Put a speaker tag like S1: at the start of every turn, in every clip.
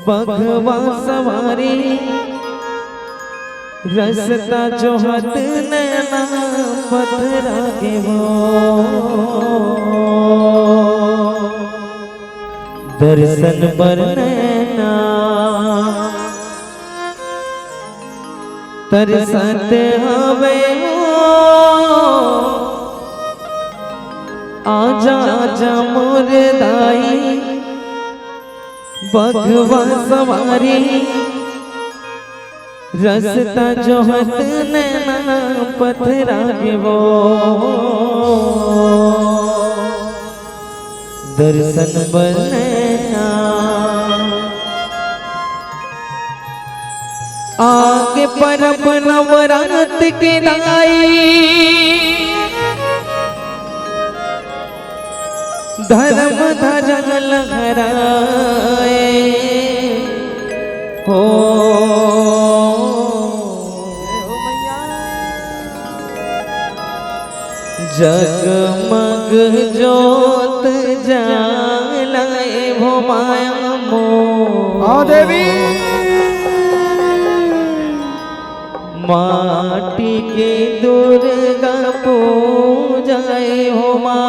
S1: बघवा सवारी रसता जो हत नैना पथरा के वो दर्शन पर नैना तरसत हवे आजा आजा मोर दाई बघवा सवारी रसता जो हत नैना पथरा के वो दर्शन बनैना आगे परब नवरात के दाई धर्म ध्वजा लहराए हो जगमग जोत जलाए वो माया मोह
S2: देवी
S1: माटी के दुर्गा पूजाए हो माँ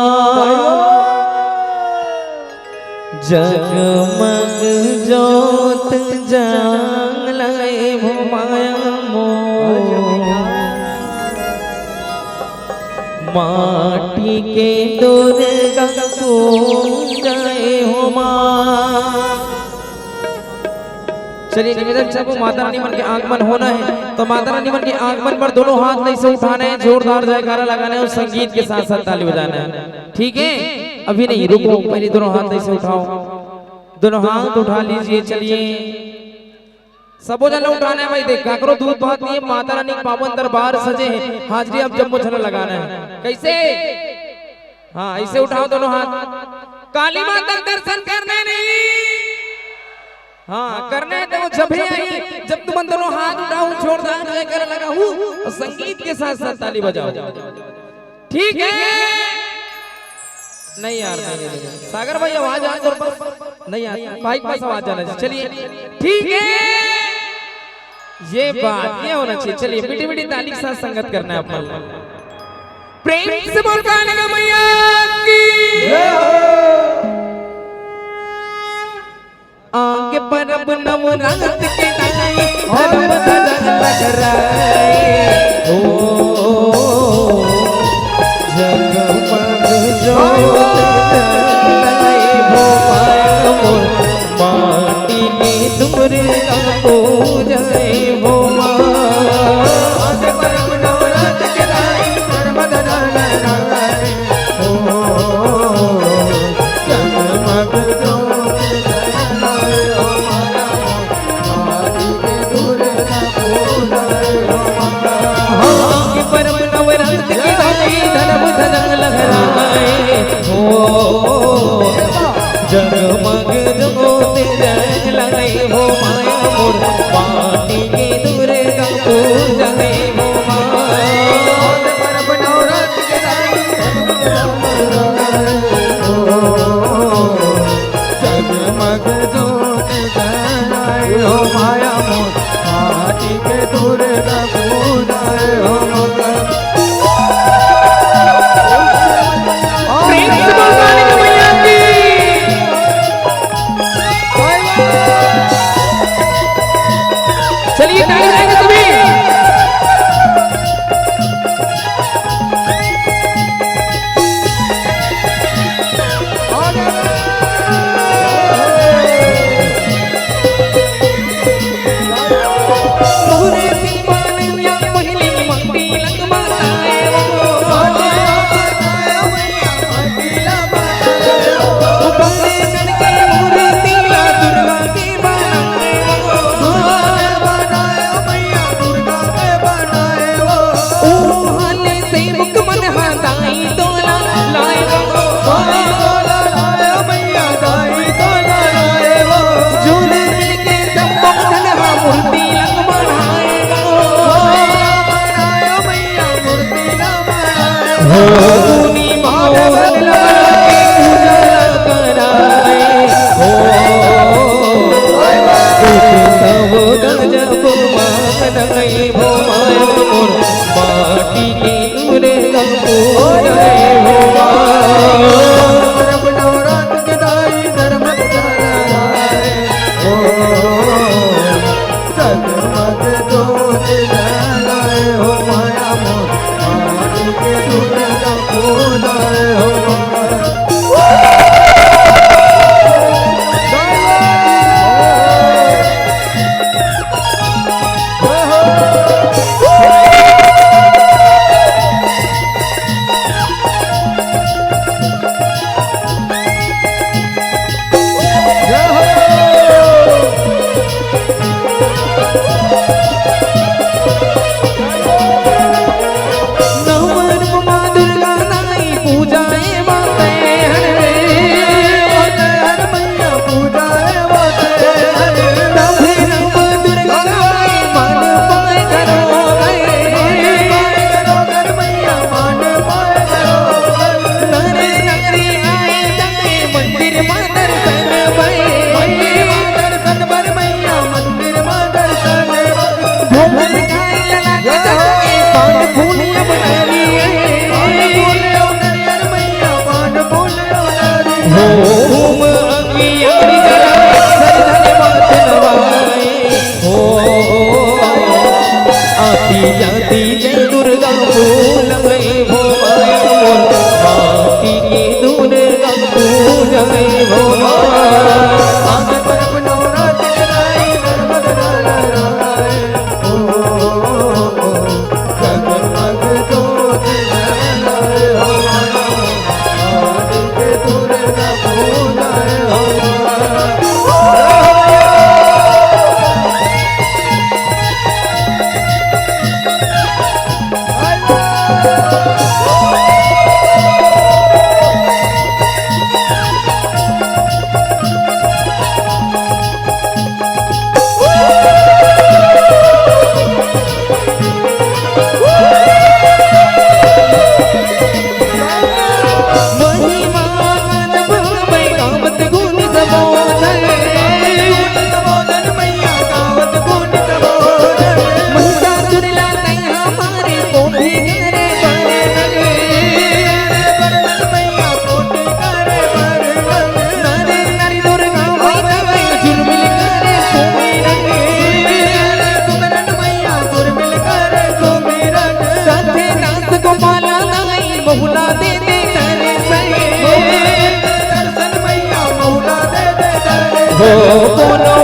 S1: जगमग जोत जलाए हो माया मोह माटी के दुर्गा पूजाए हो माँ। चलिए निवेदन सबको माता रानी मन के आगमन होना है तो माता रानी मन के आगमन पर दोनों हाथ नहीं से उठाना है, जोरदार जयकारा लगाना है और संगीत के साथ साथ ताली बजाना है। ठीक है, अभी नहीं रुको, पहले दोनों हाथ नहीं से उठाओ, दोनों हाथ उठा लीजिए। चलिए सबो जन उठाना है भाई, देख काकरो दूध भात नहीं है, माता रानी के पावन दरबार सजे हैं, हाजरी अब जम्मो छला लगाना है। कैसे? हाँ ऐसे उठाओ दोनों हाथ, काली माता दर्शन करने नहीं हाँ करना है तो जब ही आई, जब तुम दोनों हाथ उठाओ जोरदार जयकारा लगाओ और संगीत के साथ साथ ताली बजाओ। ठीक है? नहीं यार नहीं सागर भाई आवाज आ तो नहीं यार भाई पास आवाज आना चाहिए। चलिए ठीक है, ये बात ये होना चाहिए। चलिए मीठी मीठी ताली के साथ संगत करना है अपना, प्रेम से बोल गाने का मैया की आगे परब नवरात के दाई धर्म ध्वजा लहराए हो जगमग जोत जलाए हो माया मोर माटी की दुर्गा पूजाए हो माँ।
S2: आगे परब नवरात के दाई धर्म ध्वजा लहराए हो जगमग
S1: जगमग जोत जलाए हो माया मोर माटी के दुर्गा पूजाए हो माँ।
S2: परब नवरात के दाई जगमग जोत जलाए हो माया मोर माटी के दुर्गा पूजाए हो
S1: चलिए ताली बजाएंगे सभी। नहीं हो माया मोर माटी के दुर्गा पूजय हो
S2: परब नवरात्र के दाई धर्म जलाए हो जगमग जोत जलाए हो माया मोर माटी के दुर्गा पूजय हो
S1: होम अगियारी जलाए सरधन माथ नवाए हो आती जाती जय दुर्गा पूजय हो माया मोर माटी की दुर्गा पूजय हो
S2: आज परब नवरात्र के दाई धर्म जलाए हो जगमग जोत जलाए हो माटी के दुर्गा पूजय हो
S1: बहुला दे दे करे सहे दर्शन मैया बहुला दे दे करे हो कोनो